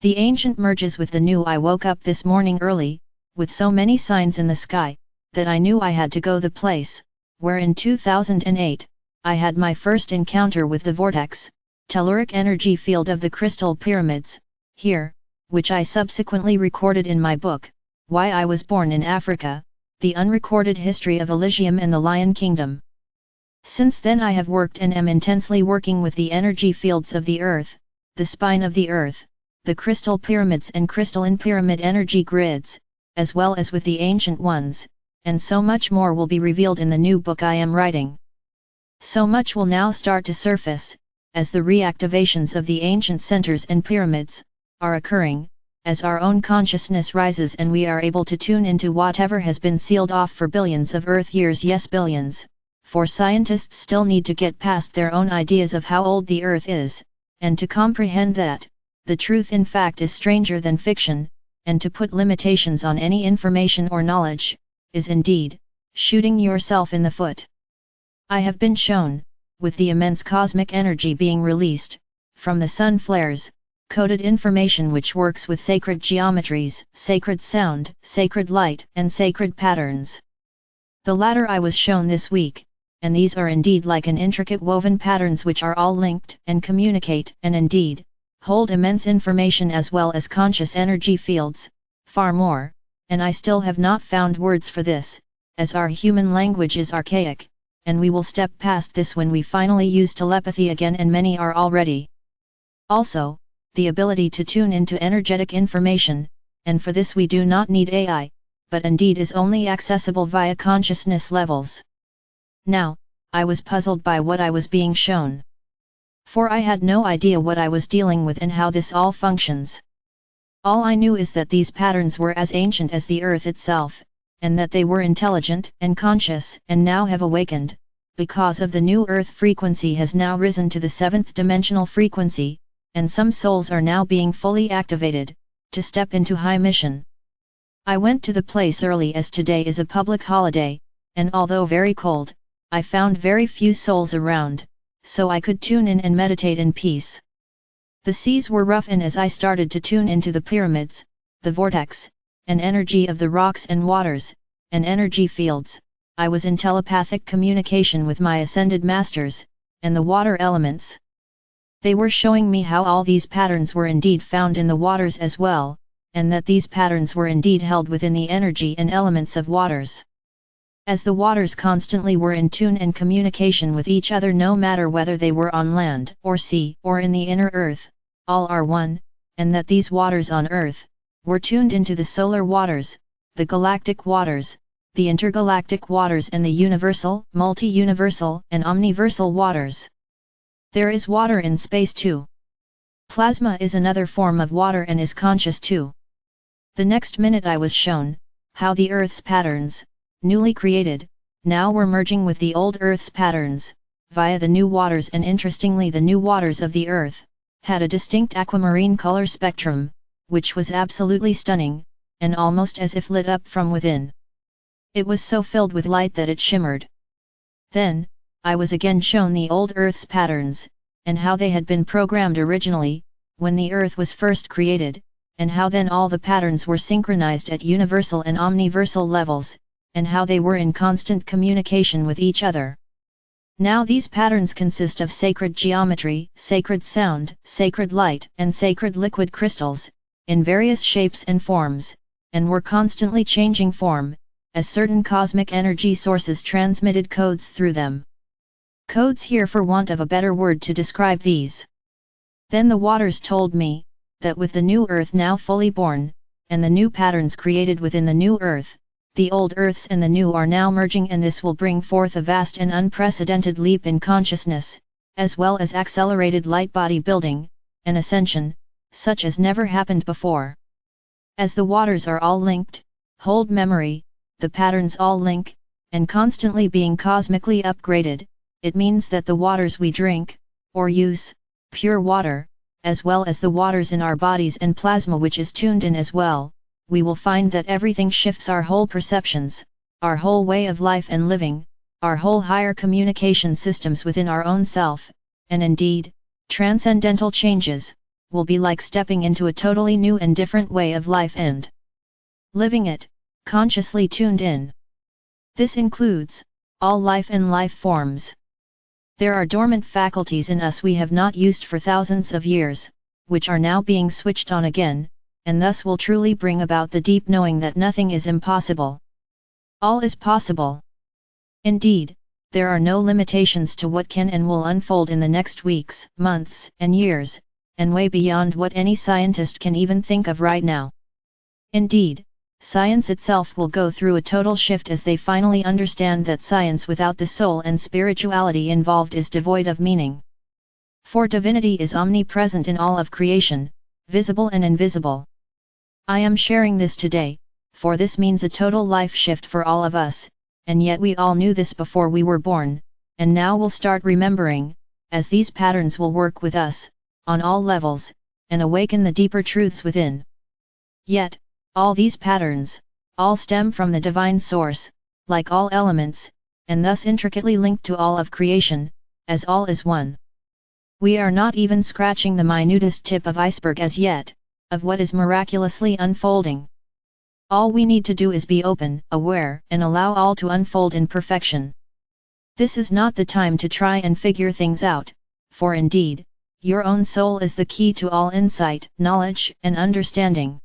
The ancient merges with the new. I woke up this morning early, with so many signs in the sky, that I knew I had to go the place, where in 2008, I had my first encounter with the vortex, telluric energy field of the crystal pyramids, here, which I subsequently recorded in my book, Why I Was Born in Africa, The Unrecorded History of Elysium and the Lion Kingdom. Since then I have worked and am intensely working with the energy fields of the Earth, the spine of the Earth, the crystal pyramids and crystalline pyramid energy grids, as well as with the ancient ones, and so much more will be revealed in the new book I am writing. So much will now start to surface, as the reactivations of the ancient centers and pyramids are occurring, as our own consciousness rises and we are able to tune into whatever has been sealed off for billions of Earth years. Yes, billions, for scientists still need to get past their own ideas of how old the Earth is, and to comprehend that the truth in fact is stranger than fiction, and to put limitations on any information or knowledge, is indeed shooting yourself in the foot. I have been shown, with the immense cosmic energy being released from the sun flares, coded information which works with sacred geometries, sacred sound, sacred light, and sacred patterns. The latter I was shown this week, and these are indeed like an intricate woven patterns which are all linked and communicate and indeed hold immense information as well as conscious energy fields, far more, and I still have not found words for this, as our human language is archaic, and we will step past this when we finally use telepathy again, and many are already. Also, the ability to tune into energetic information, and for this we do not need AI, but indeed is only accessible via consciousness levels. Now, I was puzzled by what I was being shown. For I had no idea what I was dealing with and how this all functions. All I knew is that these patterns were as ancient as the Earth itself, and that they were intelligent and conscious and now have awakened, because of the new Earth frequency has now risen to the 7th dimensional frequency, and some souls are now being fully activated, to step into high mission. I went to the place early as today is a public holiday, and although very cold, I found very few souls around, so I could tune in and meditate in peace. The seas were rough, and as I started to tune into the pyramids, the vortex, and energy of the rocks and waters, and energy fields, I was in telepathic communication with my ascended masters, and the water elements. They were showing me how all these patterns were indeed found in the waters as well, and that these patterns were indeed held within the energy and elements of waters. As the waters constantly were in tune and communication with each other, no matter whether they were on land or sea or in the inner earth, all are one, and that these waters on earth were tuned into the solar waters, the galactic waters, the intergalactic waters, and the universal, multi-universal, and omniversal waters. There is water in space too. Plasma is another form of water and is conscious too. The next minute I was shown how the Earth's patterns, newly created, now were merging with the old Earth's patterns, via the new waters, and interestingly the new waters of the Earth had a distinct aquamarine color spectrum, which was absolutely stunning, and almost as if lit up from within. It was so filled with light that it shimmered. Then, I was again shown the old Earth's patterns, and how they had been programmed originally, when the Earth was first created, and how then all the patterns were synchronized at universal and omniversal levels, and how they were in constant communication with each other. Now these patterns consist of sacred geometry, sacred sound, sacred light, and sacred liquid crystals, in various shapes and forms, and were constantly changing form, as certain cosmic energy sources transmitted codes through them. Codes here for want of a better word to describe these. Then the waters told me, that with the new Earth now fully born, and the new patterns created within the new Earth, the old Earths and the new are now merging, and this will bring forth a vast and unprecedented leap in consciousness, as well as accelerated light body building, and ascension, such as never happened before. As the waters are all linked, hold memory, the patterns all link, and constantly being cosmically upgraded, it means that the waters we drink, or use, pure water, as well as the waters in our bodies and plasma which is tuned in as well, we will find that everything shifts our whole perceptions, our whole way of life and living, our whole higher communication systems within our own self, and indeed, transcendental changes, will be like stepping into a totally new and different way of life and living it, consciously tuned in. This includes all life and life forms. There are dormant faculties in us we have not used for thousands of years, which are now being switched on again, and thus will truly bring about the deep knowing that nothing is impossible. All is possible. Indeed, there are no limitations to what can and will unfold in the next weeks, months, and years, and way beyond what any scientist can even think of right now. Indeed, science itself will go through a total shift as they finally understand that science without the soul and spirituality involved is devoid of meaning. For divinity is omnipresent in all of creation, visible and invisible. I am sharing this today, for this means a total life shift for all of us, and yet we all knew this before we were born, and now we'll start remembering, as these patterns will work with us, on all levels, and awaken the deeper truths within. Yet, all these patterns, all stem from the divine source, like all elements, and thus intricately linked to all of creation, as all is one. We are not even scratching the minutest tip of iceberg as yet, of what is miraculously unfolding. All we need to do is be open, aware, and allow all to unfold in perfection. This is not the time to try and figure things out, for indeed, your own soul is the key to all insight, knowledge, and understanding.